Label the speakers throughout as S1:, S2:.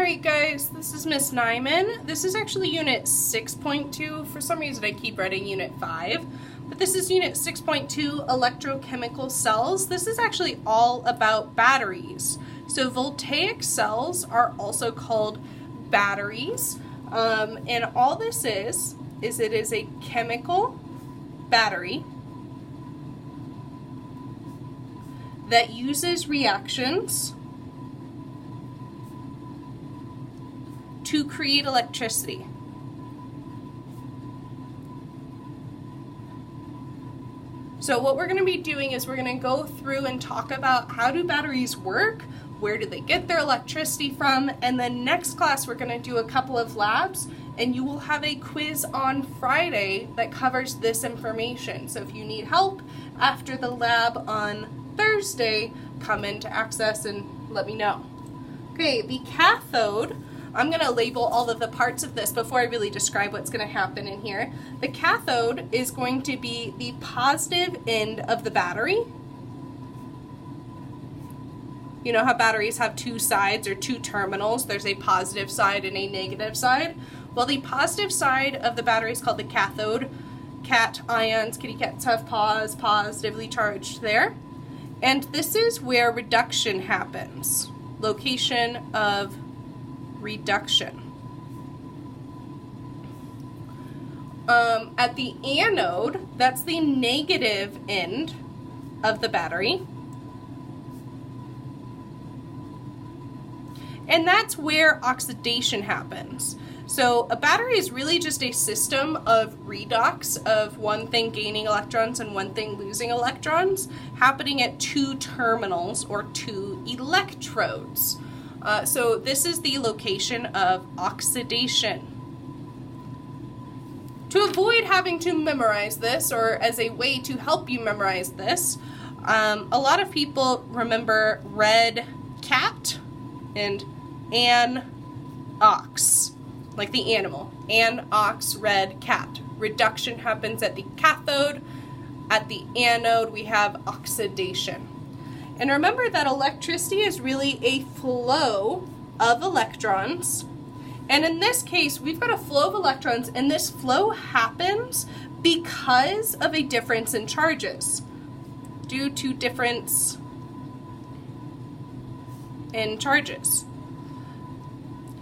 S1: Alright guys, this is Miss Nyman. This is actually Unit 6.2. For some reason I keep writing Unit 5. But this is Unit 6.2, Electrochemical Cells. This is actually all about batteries. So voltaic cells are also called batteries. And all this is it is a chemical battery that uses reactions to create electricity. So what we're going to be doing is we're going to go through and talk about how do batteries work, where do they get their electricity from, and then next class we're going to do a couple of labs, and you will have a quiz on Friday that covers this information. So if you need help after the lab on Thursday, come into Access and let me know. Okay, the cathode, I'm going to label all of the parts of this before I really describe what's going to happen in here. The cathode is going to be the positive end of the battery. You know how batteries have two sides or two terminals? There's a positive side and a negative side. Well, the positive side of the battery is called the cathode. Cat ions, kitty cats have paws, positively charged there. And this is where reduction happens. Location of reduction. At the anode, that's the negative end of the battery. And that's where oxidation happens. So a battery is really just a system of redox of one thing gaining electrons and one thing losing electrons happening at two terminals or two electrodes. So this is the location of oxidation. To avoid having to memorize this, or as a way to help you memorize this, a lot of people remember red cat and an ox, like the animal. An ox, red cat. Reduction happens at the cathode. At the anode, we have oxidation. And remember that electricity is really a flow of electrons. And in this case, we've got a flow of electrons, and this flow happens because of a difference in charges. Due to difference in charges.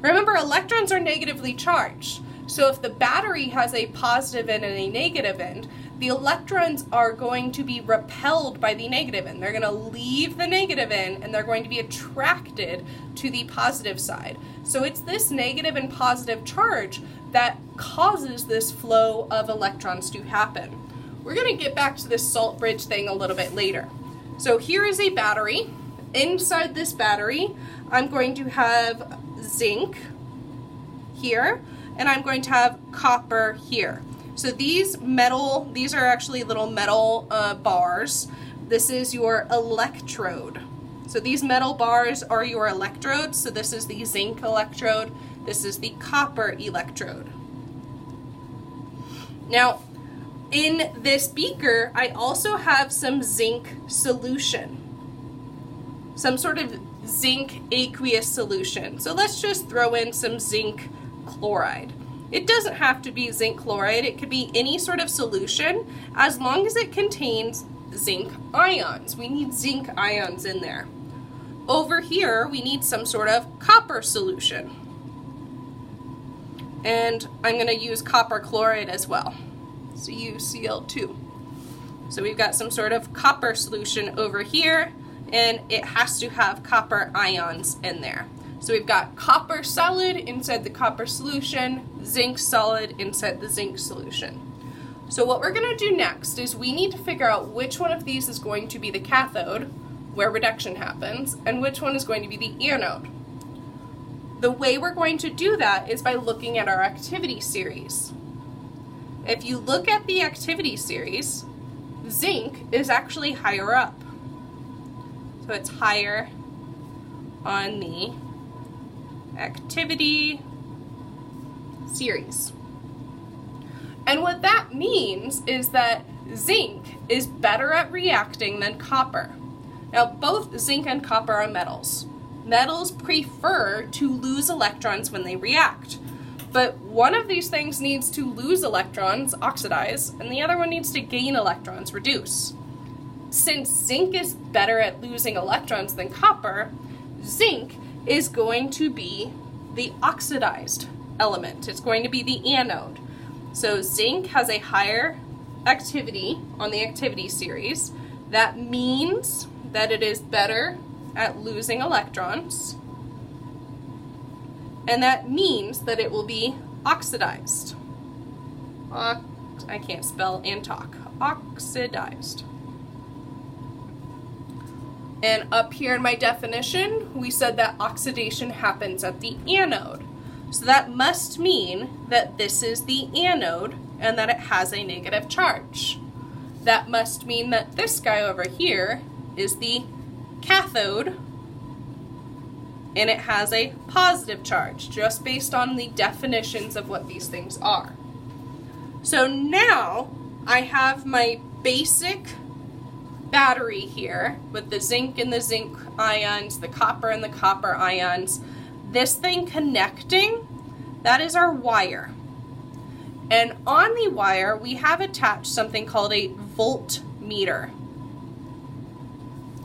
S1: Remember, electrons are negatively charged. So if the battery has a positive end and a negative end, the electrons are going to be repelled by the negative end. They're going to leave the negative end and they're going to be attracted to the positive side. So it's this negative and positive charge that causes this flow of electrons to happen. We're going to get back to this salt bridge thing a little bit later. So here is a battery. Inside this battery, I'm going to have zinc here, and I'm going to have copper here. So these are actually little metal bars. This is your electrode. So these metal bars are your electrodes. So this is the zinc electrode. This is the copper electrode. Now, in this beaker, I also have some zinc solution. Some sort of zinc aqueous solution. So let's just throw in some zinc chloride. It doesn't have to be zinc chloride. It could be any sort of solution as long as it contains zinc ions. We need zinc ions in there. Over here, we need some sort of copper solution. And I'm going to use copper chloride as well. CuCl2. So we've got some sort of copper solution over here, and it has to have copper ions in there. So we've got copper solid inside the copper solution, zinc solid inside the zinc solution. So what we're going to do next is we need to figure out which one of these is going to be the cathode, where reduction happens, and which one is going to be the anode. The way we're going to do that is by looking at our activity series. If you look at the activity series, zinc is actually higher up. So it's higher on the activity series. And what that means is that zinc is better at reacting than copper. Now, both zinc and copper are metals. Metals prefer to lose electrons when they react. But one of these things needs to lose electrons, oxidize, and the other one needs to gain electrons, reduce. Since zinc is better at losing electrons than copper, zinc is going to be the oxidized element. It's going to be the anode. So zinc has a higher activity on the activity series. That means that it is better at losing electrons. And that means that it will be oxidized. I can't spell and talk. Oxidized. And up here in my definition, we said that oxidation happens at the anode. So that must mean that this is the anode and that it has a negative charge. That must mean that this guy over here is the cathode and it has a positive charge, just based on the definitions of what these things are. So now I have my basic battery here with the zinc and the zinc ions, the copper and the copper ions. This thing connecting, that is our wire. And on the wire, we have attached something called a voltmeter.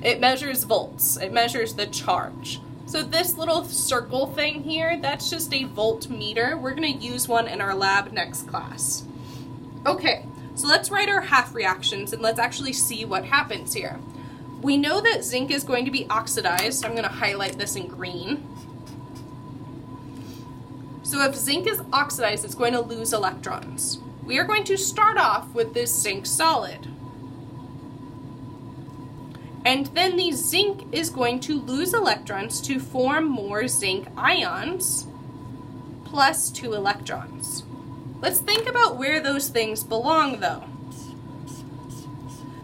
S1: It measures volts. It measures the charge. So this little circle thing here, that's just a voltmeter. We're going to use one in our lab next class. Okay, so let's write our half reactions and let's actually see what happens here. We know that zinc is going to be oxidized. I'm going to highlight this in green. So if zinc is oxidized, it's going to lose electrons. We are going to start off with this zinc solid. And then the zinc is going to lose electrons to form more zinc ions plus 2 electrons. Let's think about where those things belong though.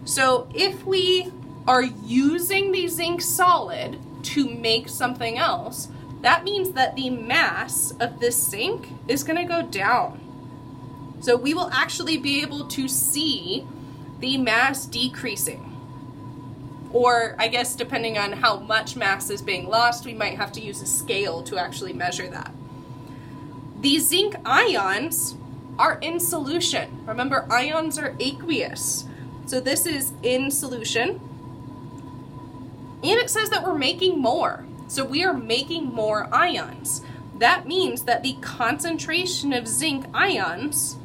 S1: So if we are using the zinc solid to make something else, that means that the mass of this zinc is going to go down. So we will actually be able to see the mass decreasing. Or I guess depending on how much mass is being lost, we might have to use a scale to actually measure that. The zinc ions are in solution. Remember, ions are aqueous. So this is in solution. And it says that we're making more. So we are making more ions. That means that the concentration of zinc ions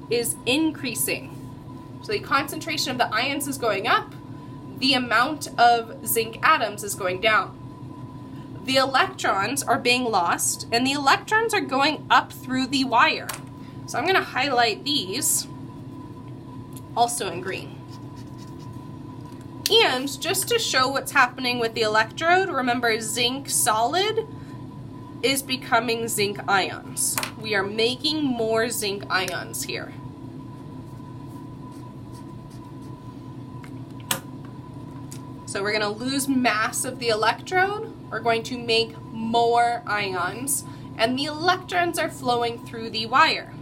S1: is increasing. So the concentration of the ions is going up. The amount of zinc atoms is going down. The electrons are being lost, and the electrons are going up through the wire. So I'm going to highlight these, also in green. And just to show what's happening with the electrode, remember zinc solid is becoming zinc ions. We are making more zinc ions here. So we're going to lose mass of the electrode. We're going to make more ions, and the electrons are flowing through the wire.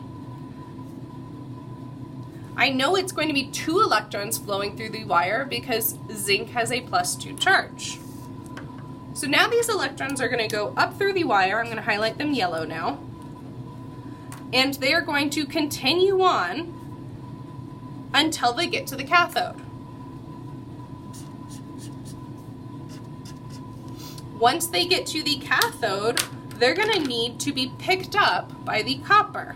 S1: I know it's going to be 2 electrons flowing through the wire because zinc has a +2 charge. So now these electrons are going to go up through the wire. I'm going to highlight them yellow now. And they are going to continue on until they get to the cathode. Once they get to the cathode, they're going to need to be picked up by the copper.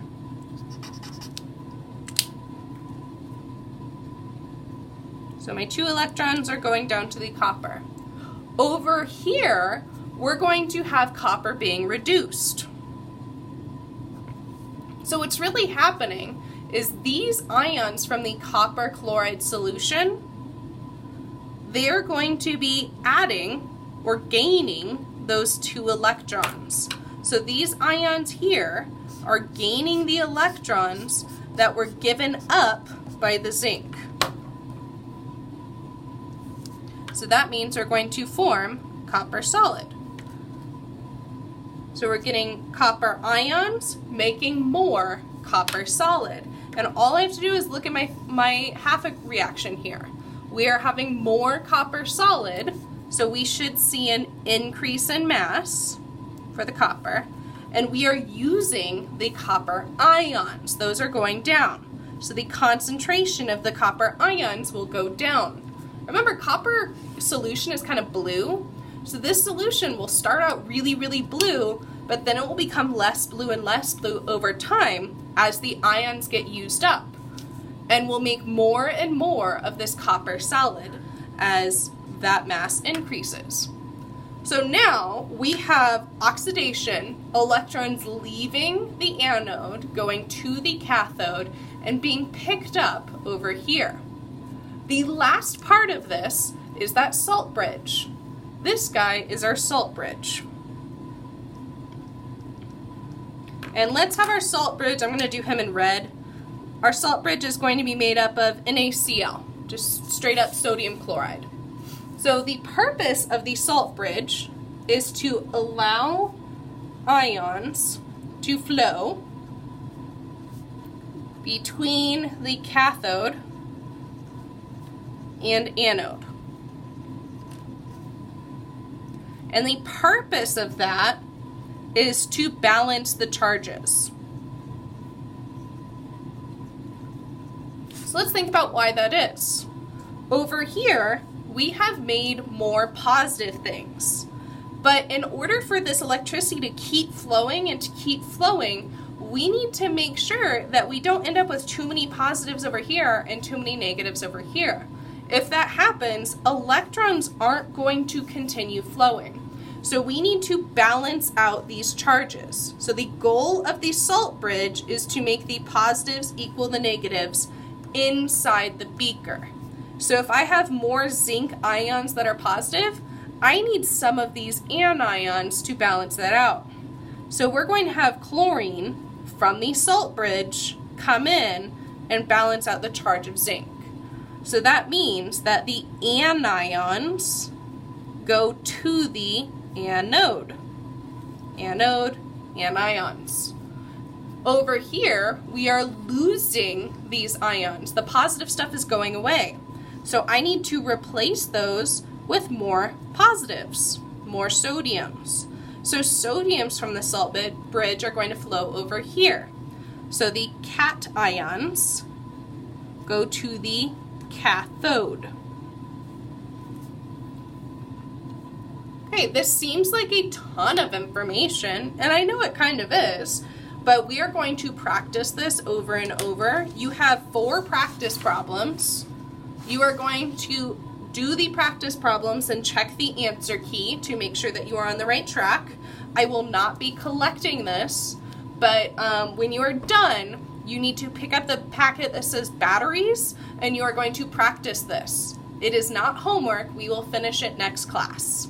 S1: So my 2 electrons are going down to the copper. Over here, we're going to have copper being reduced. So what's really happening is these ions from the copper chloride solution, they're going to be adding or gaining those 2 electrons. So these ions here are gaining the electrons that were given up by the zinc. So that means we're going to form copper solid. So we're getting copper ions, making more copper solid. And all I have to do is look at my half reaction here. We are having more copper solid So we should see an increase in mass for the copper, and we are using the copper ions. Those are going down. So the concentration of the copper ions will go down. Remember, copper solution is kind of blue. So this solution will start out really, really blue, but then it will become less blue and less blue over time as the ions get used up. And we'll make more and more of this copper solid as that mass increases. So now we have oxidation, electrons leaving the anode, going to the cathode, and being picked up over here. The last part of this is that salt bridge. This guy is our salt bridge. And let's have our salt bridge, I'm going to do him in red. Our salt bridge is going to be made up of NaCl, just straight up sodium chloride. So the purpose of the salt bridge is to allow ions to flow between the cathode and anode. And the purpose of that is to balance the charges. So let's think about why that is. Over here, we have made more positive things. But in order for this electricity to keep flowing and to keep flowing, we need to make sure that we don't end up with too many positives over here and too many negatives over here. If that happens, electrons aren't going to continue flowing. So we need to balance out these charges. So the goal of the salt bridge is to make the positives equal the negatives inside the beaker. So if I have more zinc ions that are positive, I need some of these anions to balance that out. So we're going to have chlorine from the salt bridge come in and balance out the charge of zinc. So that means that the anions go to the anode. Anode, anions. Over here, we are losing these ions. The positive stuff is going away. So I need to replace those with more positives, more sodiums. So sodiums from the salt bridge are going to flow over here. So the cations go to the cathode. Okay, this seems like a ton of information, and I know it kind of is, but we are going to practice this over and over. You have 4 practice problems. You are going to do the practice problems and check the answer key to make sure that you are on the right track. I will not be collecting this, but when you are done, you need to pick up the packet that says batteries, and you are going to practice this. It is not homework. We will finish it next class.